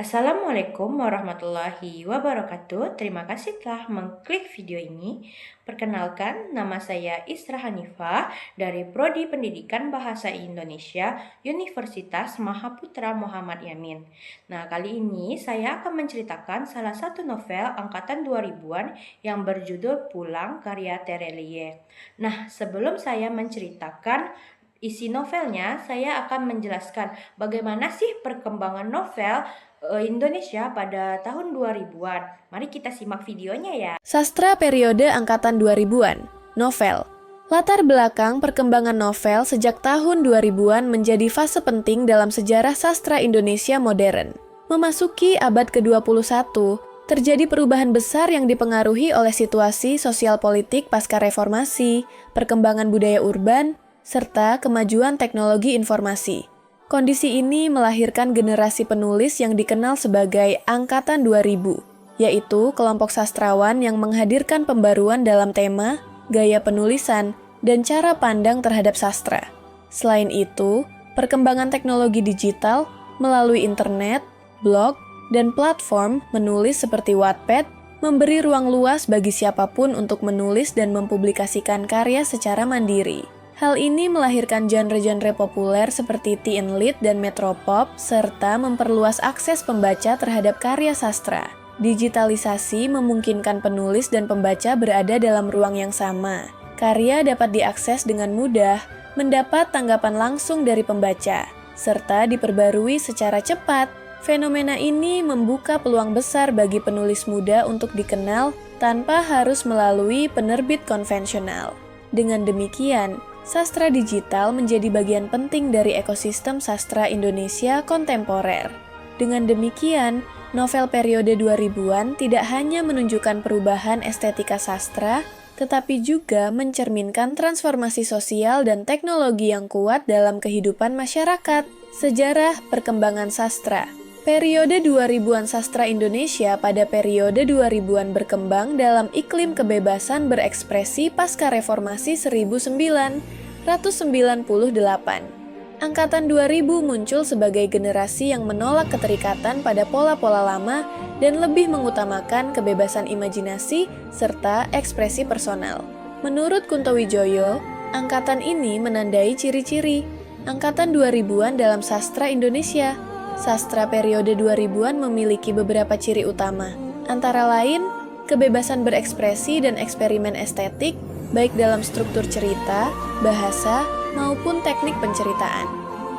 Assalamualaikum warahmatullahi wabarakatuh. Terima kasih telah mengklik video ini. Perkenalkan, nama saya Isra Hanifah dari Prodi Pendidikan Bahasa Indonesia Universitas Mahaputra Muhammad Yamin. Nah, kali ini saya akan menceritakan salah satu novel angkatan 2000-an yang berjudul Pulang karya Terelie. Nah, sebelum saya menceritakan isi novelnya, saya akan menjelaskan bagaimana sih perkembangan novel Indonesia pada tahun 2000-an. Mari kita simak videonya ya. Sastra periode angkatan 2000-an, novel. Latar belakang perkembangan novel sejak tahun 2000-an menjadi fase penting dalam sejarah sastra Indonesia modern. Memasuki abad ke-21, terjadi perubahan besar yang dipengaruhi oleh situasi sosial politik pasca reformasi, perkembangan budaya urban, serta kemajuan teknologi informasi. Kondisi ini melahirkan generasi penulis yang dikenal sebagai Angkatan 2000, yaitu kelompok sastrawan yang menghadirkan pembaruan dalam tema, gaya penulisan, dan cara pandang terhadap sastra. Selain itu, perkembangan teknologi digital melalui internet, blog, dan platform menulis seperti Wattpad memberi ruang luas bagi siapapun untuk menulis dan mempublikasikan karya secara mandiri. Hal ini melahirkan genre-genre populer seperti teen lit dan metropop, serta memperluas akses pembaca terhadap karya sastra. Digitalisasi memungkinkan penulis dan pembaca berada dalam ruang yang sama. Karya dapat diakses dengan mudah, mendapat tanggapan langsung dari pembaca, serta diperbarui secara cepat. Fenomena ini membuka peluang besar bagi penulis muda untuk dikenal tanpa harus melalui penerbit konvensional. Dengan demikian, sastra digital menjadi bagian penting dari ekosistem sastra Indonesia kontemporer. Dengan demikian, novel periode 2000-an tidak hanya menunjukkan perubahan estetika sastra, tetapi juga mencerminkan transformasi sosial dan teknologi yang kuat dalam kehidupan masyarakat. Sejarah perkembangan sastra. Periode 2000-an sastra Indonesia pada periode 2000-an berkembang dalam iklim kebebasan berekspresi pasca reformasi 1998. Angkatan 2000 muncul sebagai generasi yang menolak keterikatan pada pola-pola lama dan lebih mengutamakan kebebasan imajinasi serta ekspresi personal. Menurut Kunto Wijoyo, angkatan ini menandai ciri-ciri angkatan 2000-an dalam sastra Indonesia. Sastra periode 2000-an memiliki beberapa ciri utama, antara lain kebebasan berekspresi dan eksperimen estetik, baik dalam struktur cerita, bahasa, maupun teknik penceritaan.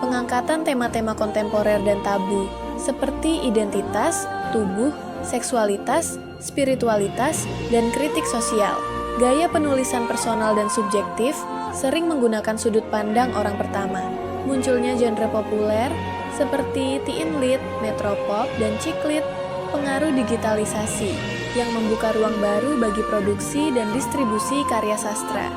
Pengangkatan tema-tema kontemporer dan tabu, seperti identitas, tubuh, seksualitas, spiritualitas, dan kritik sosial. Gaya penulisan personal dan subjektif sering menggunakan sudut pandang orang pertama. Munculnya genre populer, seperti teen lit, metropop, dan chick lit, pengaruh digitalisasi yang membuka ruang baru bagi produksi dan distribusi karya sastra.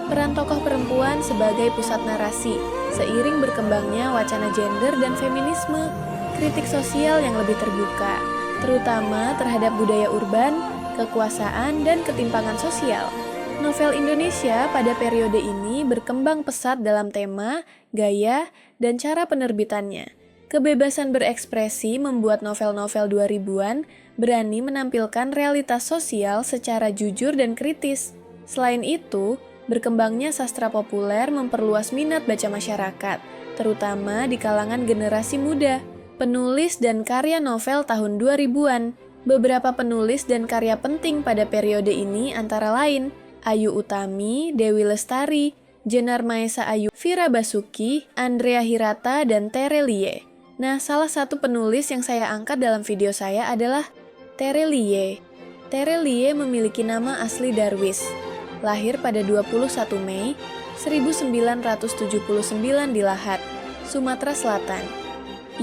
Peran tokoh perempuan sebagai pusat narasi, seiring berkembangnya wacana gender dan feminisme, kritik sosial yang lebih terbuka, terutama terhadap budaya urban, kekuasaan, dan ketimpangan sosial. Novel Indonesia pada periode ini berkembang pesat dalam tema, gaya, dan cara penerbitannya. Kebebasan berekspresi membuat novel-novel 2000-an berani menampilkan realitas sosial secara jujur dan kritis. Selain itu, berkembangnya sastra populer memperluas minat baca masyarakat, terutama di kalangan generasi muda. Penulis dan karya novel tahun 2000-an. Beberapa penulis dan karya penting pada periode ini antara lain Ayu Utami, Dewi Lestari, Jenar Maesa Ayu, Vira Basuki, Andrea Hirata, dan Terelie. Nah, salah satu penulis yang saya angkat dalam video saya adalah Terelie. Terelie memiliki nama asli Darwis. Lahir pada 21 Mei 1979 di Lahat, Sumatera Selatan.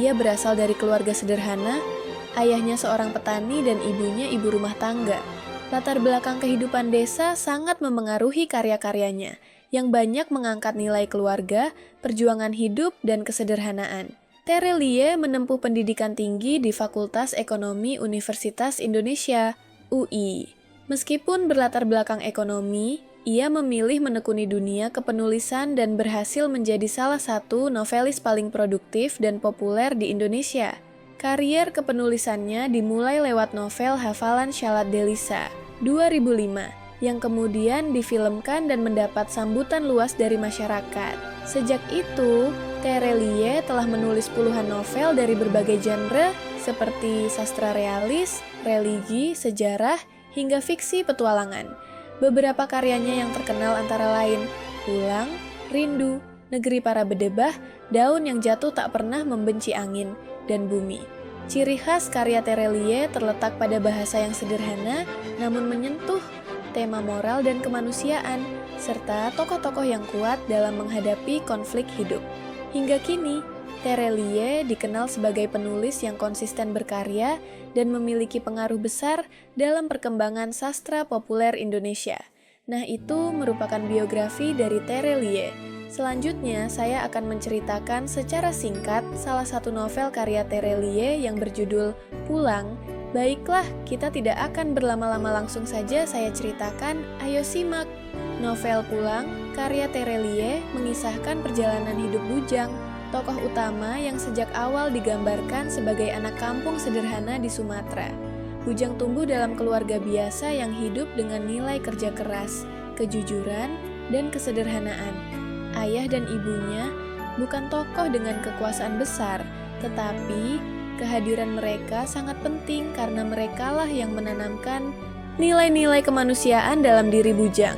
Ia berasal dari keluarga sederhana, ayahnya seorang petani dan ibunya ibu rumah tangga. Latar belakang kehidupan desa sangat memengaruhi karya-karyanya, yang banyak mengangkat nilai keluarga, perjuangan hidup, dan kesederhanaan. Terelie menempuh pendidikan tinggi di Fakultas Ekonomi Universitas Indonesia, UI. Meskipun berlatar belakang ekonomi, ia memilih menekuni dunia kepenulisan dan berhasil menjadi salah satu novelis paling produktif dan populer di Indonesia. Karier kepenulisannya dimulai lewat novel Hafalan Syalat Delisa 2005 yang kemudian difilmkan dan mendapat sambutan luas dari masyarakat. Sejak itu, Terelie telah menulis puluhan novel dari berbagai genre seperti sastra realis, religi, sejarah, hingga fiksi petualangan. Beberapa karyanya yang terkenal antara lain Pulang, Rindu, Negeri Para Bedebah, Daun yang Jatuh Tak Pernah Membenci Angin, dan Bumi. Ciri khas karya Terelie terletak pada bahasa yang sederhana namun menyentuh tema moral dan kemanusiaan, serta tokoh-tokoh yang kuat dalam menghadapi konflik hidup. Hingga kini, Terelie dikenal sebagai penulis yang konsisten berkarya dan memiliki pengaruh besar dalam perkembangan sastra populer Indonesia. Nah, itu merupakan biografi dari Terelie. Selanjutnya, saya akan menceritakan secara singkat salah satu novel karya Terelie yang berjudul Pulang. Baiklah, kita tidak akan berlama-lama, langsung saja saya ceritakan. Ayo simak. Novel Pulang, karya Terelie, mengisahkan perjalanan hidup Bujang, tokoh utama yang sejak awal digambarkan sebagai anak kampung sederhana di Sumatera. Bujang tumbuh dalam keluarga biasa yang hidup dengan nilai kerja keras, kejujuran, dan kesederhanaan. Ayah dan ibunya bukan tokoh dengan kekuasaan besar, tetapi kehadiran mereka sangat penting karena merekalah yang menanamkan nilai-nilai kemanusiaan dalam diri Bujang.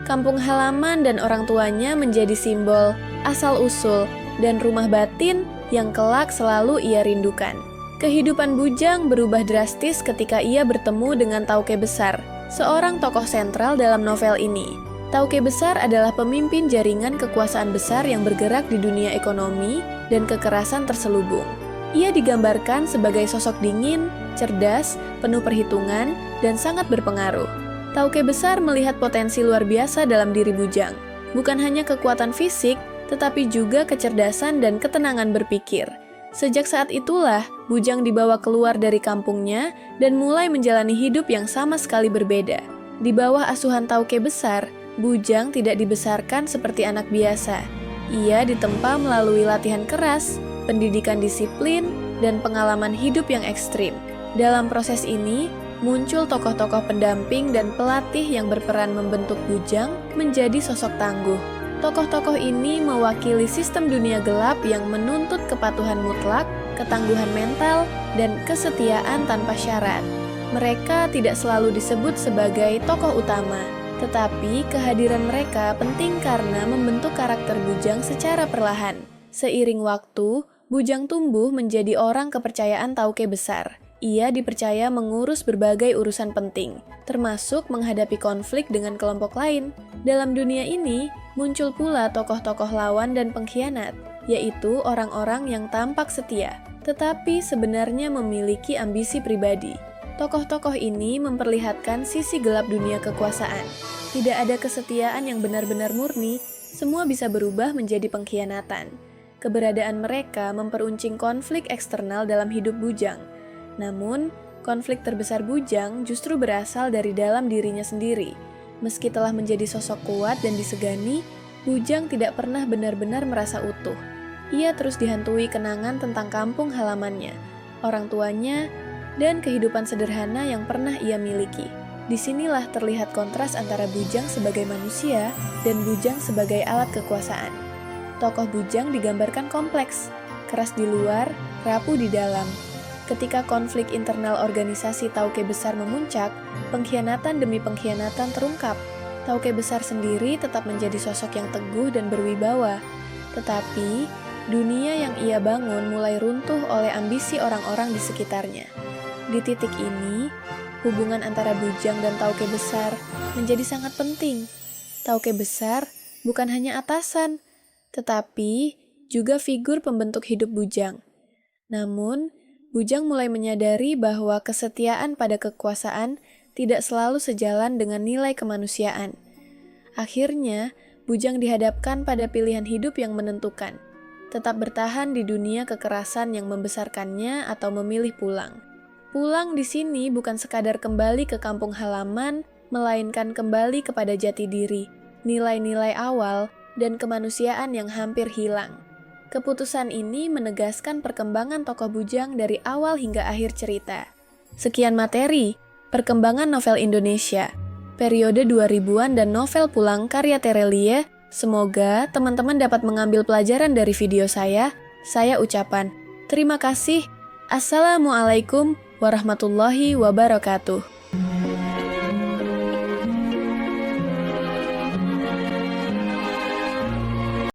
Kampung halaman dan orang tuanya menjadi simbol asal-usul dan rumah batin yang kelak selalu ia rindukan. Kehidupan Bujang berubah drastis ketika ia bertemu dengan Tauke Besar, seorang tokoh sentral dalam novel ini. Tauke Besar adalah pemimpin jaringan kekuasaan besar yang bergerak di dunia ekonomi dan kekerasan terselubung. Ia digambarkan sebagai sosok dingin, cerdas, penuh perhitungan, dan sangat berpengaruh. Tauke Besar melihat potensi luar biasa dalam diri Bujang. Bukan hanya kekuatan fisik, tetapi juga kecerdasan dan ketenangan berpikir. Sejak saat itulah, Bujang dibawa keluar dari kampungnya dan mulai menjalani hidup yang sama sekali berbeda. Di bawah asuhan Tauke Besar, Bujang tidak dibesarkan seperti anak biasa. Ia ditempa melalui latihan keras, pendidikan disiplin, dan pengalaman hidup yang ekstrim. Dalam proses ini, muncul tokoh-tokoh pendamping dan pelatih yang berperan membentuk Bujang menjadi sosok tangguh. Tokoh-tokoh ini mewakili sistem dunia gelap yang menuntut kepatuhan mutlak, ketangguhan mental, dan kesetiaan tanpa syarat. Mereka tidak selalu disebut sebagai tokoh utama, tetapi kehadiran mereka penting karena membentuk karakter Bujang secara perlahan. Seiring waktu, Bujang tumbuh menjadi orang kepercayaan Tauke Besar. Ia dipercaya mengurus berbagai urusan penting, termasuk menghadapi konflik dengan kelompok lain. Dalam dunia ini, muncul pula tokoh-tokoh lawan dan pengkhianat, yaitu orang-orang yang tampak setia, tetapi sebenarnya memiliki ambisi pribadi. Tokoh-tokoh ini memperlihatkan sisi gelap dunia kekuasaan. Tidak ada kesetiaan yang benar-benar murni, semua bisa berubah menjadi pengkhianatan. Keberadaan mereka memperuncing konflik eksternal dalam hidup Bujang. Namun, konflik terbesar Bujang justru berasal dari dalam dirinya sendiri. Meski telah menjadi sosok kuat dan disegani, Bujang tidak pernah benar-benar merasa utuh. Ia terus dihantui kenangan tentang kampung halamannya, orang tuanya, dan kehidupan sederhana yang pernah ia miliki. Disinilah terlihat kontras antara Bujang sebagai manusia dan Bujang sebagai alat kekuasaan. Tokoh Bujang digambarkan kompleks, keras di luar, rapuh di dalam. Ketika konflik internal organisasi Tauke Besar memuncak, pengkhianatan demi pengkhianatan terungkap. Tauke Besar sendiri tetap menjadi sosok yang teguh dan berwibawa. Tetapi, dunia yang ia bangun mulai runtuh oleh ambisi orang-orang di sekitarnya. Di titik ini, hubungan antara Bujang dan Tauke Besar menjadi sangat penting. Tauke Besar bukan hanya atasan, tetapi juga figur pembentuk hidup Bujang. Namun, Bujang mulai menyadari bahwa kesetiaan pada kekuasaan tidak selalu sejalan dengan nilai kemanusiaan. Akhirnya, Bujang dihadapkan pada pilihan hidup yang menentukan. Tetap bertahan di dunia kekerasan yang membesarkannya atau memilih pulang. Pulang di sini bukan sekadar kembali ke kampung halaman, melainkan kembali kepada jati diri, nilai-nilai awal, dan kemanusiaan yang hampir hilang. Keputusan ini menegaskan perkembangan tokoh bujang dari awal hingga akhir cerita. Sekian materi, perkembangan novel Indonesia, periode 2000-an dan novel pulang karya Terelie. Semoga teman-teman dapat mengambil pelajaran dari video saya. Saya ucapan, terima kasih. Assalamualaikum warahmatullahi wabarakatuh.